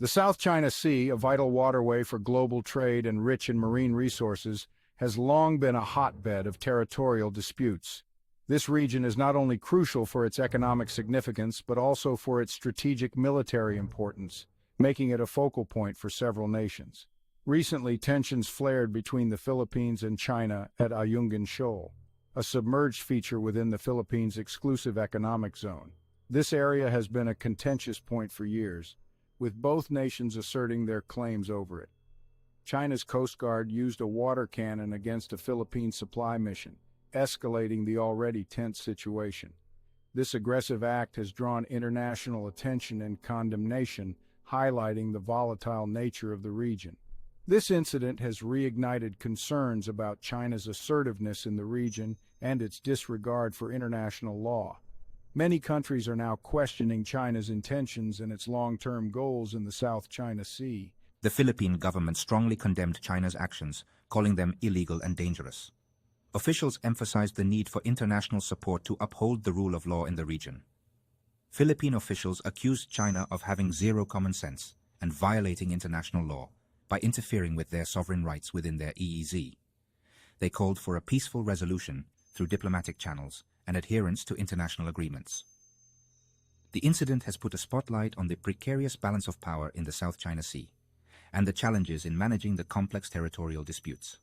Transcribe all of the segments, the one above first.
The South China Sea, a vital waterway for global trade and rich in marine resources, has long been a hotbed of territorial disputes. This region is not only crucial for its economic significance, but also for its strategic military importance, making it a focal point for several nations. Recently, tensions flared between the Philippines and China at Ayungin Shoal, a submerged feature within the Philippines' exclusive economic zone. This area has been a contentious point for years, with both nations asserting their claims over it. China's Coast Guard used a water cannon against a Philippine supply mission, escalating the already tense situation. This aggressive act has drawn international attention and condemnation, highlighting the volatile nature of the region. This incident has reignited concerns about China's assertiveness in the region and its disregard for international law. Many countries are now questioning China's intentions and its long-term goals in the South China Sea. The Philippine government strongly condemned China's actions, calling them illegal and dangerous. Officials emphasized the need for international support to uphold the rule of law in the region. Philippine officials accused China of having zero common sense and violating international law by interfering with their sovereign rights within their EEZ. They called for a peaceful resolution through diplomatic channels and adherence to international agreements. The incident has put a spotlight on the precarious balance of power in the South China Sea and the challenges in managing the complex territorial disputes.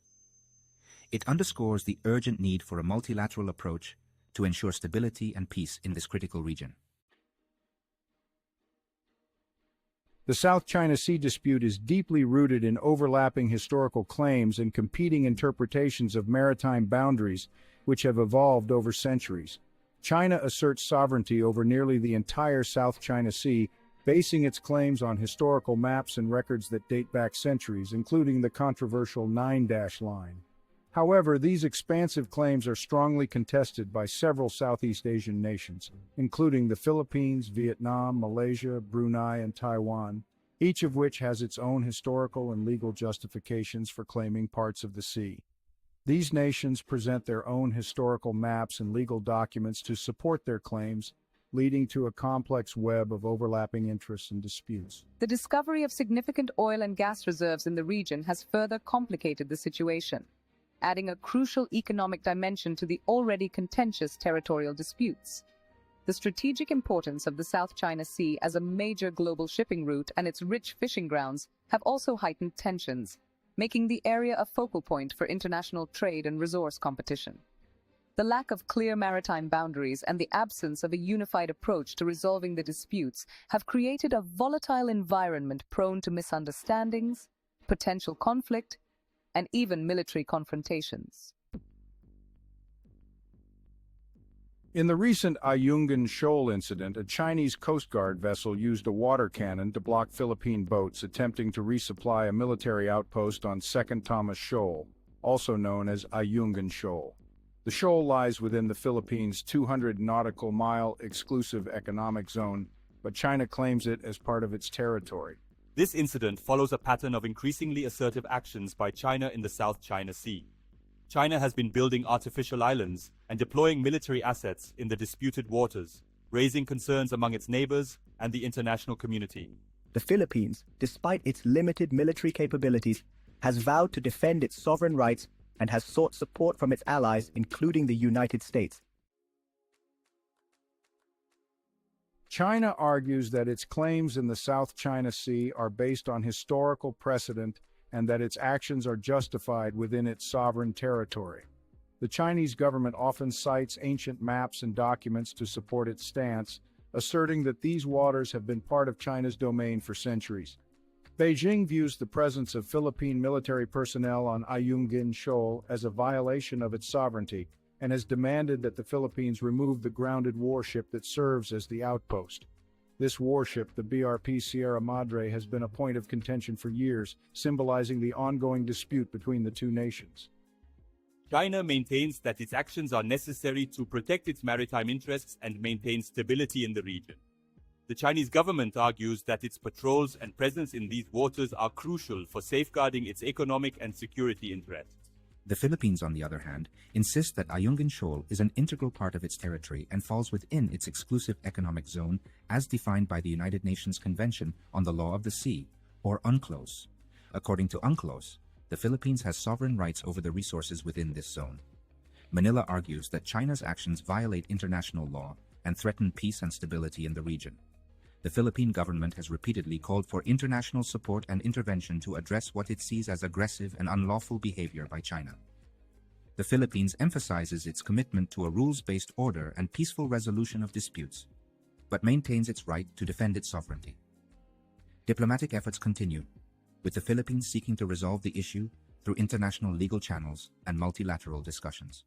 It underscores the urgent need for a multilateral approach to ensure stability and peace in this critical region. The South China Sea dispute is deeply rooted in overlapping historical claims and competing interpretations of maritime boundaries, which have evolved over centuries. China asserts sovereignty over nearly the entire South China Sea, basing its claims on historical maps and records that date back centuries, including the controversial Nine-Dash Line. However, these expansive claims are strongly contested by several Southeast Asian nations, including the Philippines, Vietnam, Malaysia, Brunei, and Taiwan, each of which has its own historical and legal justifications for claiming parts of the sea. These nations present their own historical maps and legal documents to support their claims, leading to a complex web of overlapping interests and disputes. The discovery of significant oil and gas reserves in the region has further complicated the situation, adding a crucial economic dimension to the already contentious territorial disputes. The strategic importance of the South China Sea as a major global shipping route and its rich fishing grounds have also heightened tensions, making the area a focal point for international trade and resource competition. The lack of clear maritime boundaries and the absence of a unified approach to resolving the disputes have created a volatile environment prone to misunderstandings, potential conflict, and even military confrontations. In the recent Ayungin Shoal incident, a Chinese Coast Guard vessel used a water cannon to block Philippine boats attempting to resupply a military outpost on Second Thomas Shoal, also known as Ayungin Shoal. The shoal lies within the Philippines' 200 nautical mile exclusive economic zone, but China claims it as part of its territory. This incident follows a pattern of increasingly assertive actions by China in the South China Sea. China has been building artificial islands and deploying military assets in the disputed waters, raising concerns among its neighbors and the international community. The Philippines, despite its limited military capabilities, has vowed to defend its sovereign rights and has sought support from its allies, including the United States. China argues that its claims in the South China Sea are based on historical precedent and that its actions are justified within its sovereign territory. The Chinese government often cites ancient maps and documents to support its stance, asserting that these waters have been part of China's domain for centuries. Beijing views the presence of Philippine military personnel on Ayungin Shoal as a violation of its sovereignty and has demanded that the Philippines remove the grounded warship that serves as the outpost. This warship, the BRP Sierra Madre, has been a point of contention for years, symbolizing the ongoing dispute between the two nations. China maintains that its actions are necessary to protect its maritime interests and maintain stability in the region. The Chinese government argues that its patrols and presence in these waters are crucial for safeguarding its economic and security interests. The Philippines, on the other hand, insist that Ayungin Shoal is an integral part of its territory and falls within its exclusive economic zone as defined by the United Nations Convention on the Law of the Sea, or UNCLOS. According to UNCLOS, the Philippines has sovereign rights over the resources within this zone. Manila argues that China's actions violate international law and threaten peace and stability in the region. The Philippine government has repeatedly called for international support and intervention to address what it sees as aggressive and unlawful behavior by China. The Philippines emphasizes its commitment to a rules-based order and peaceful resolution of disputes, but maintains its right to defend its sovereignty. Diplomatic efforts continue, with the Philippines seeking to resolve the issue through international legal channels and multilateral discussions.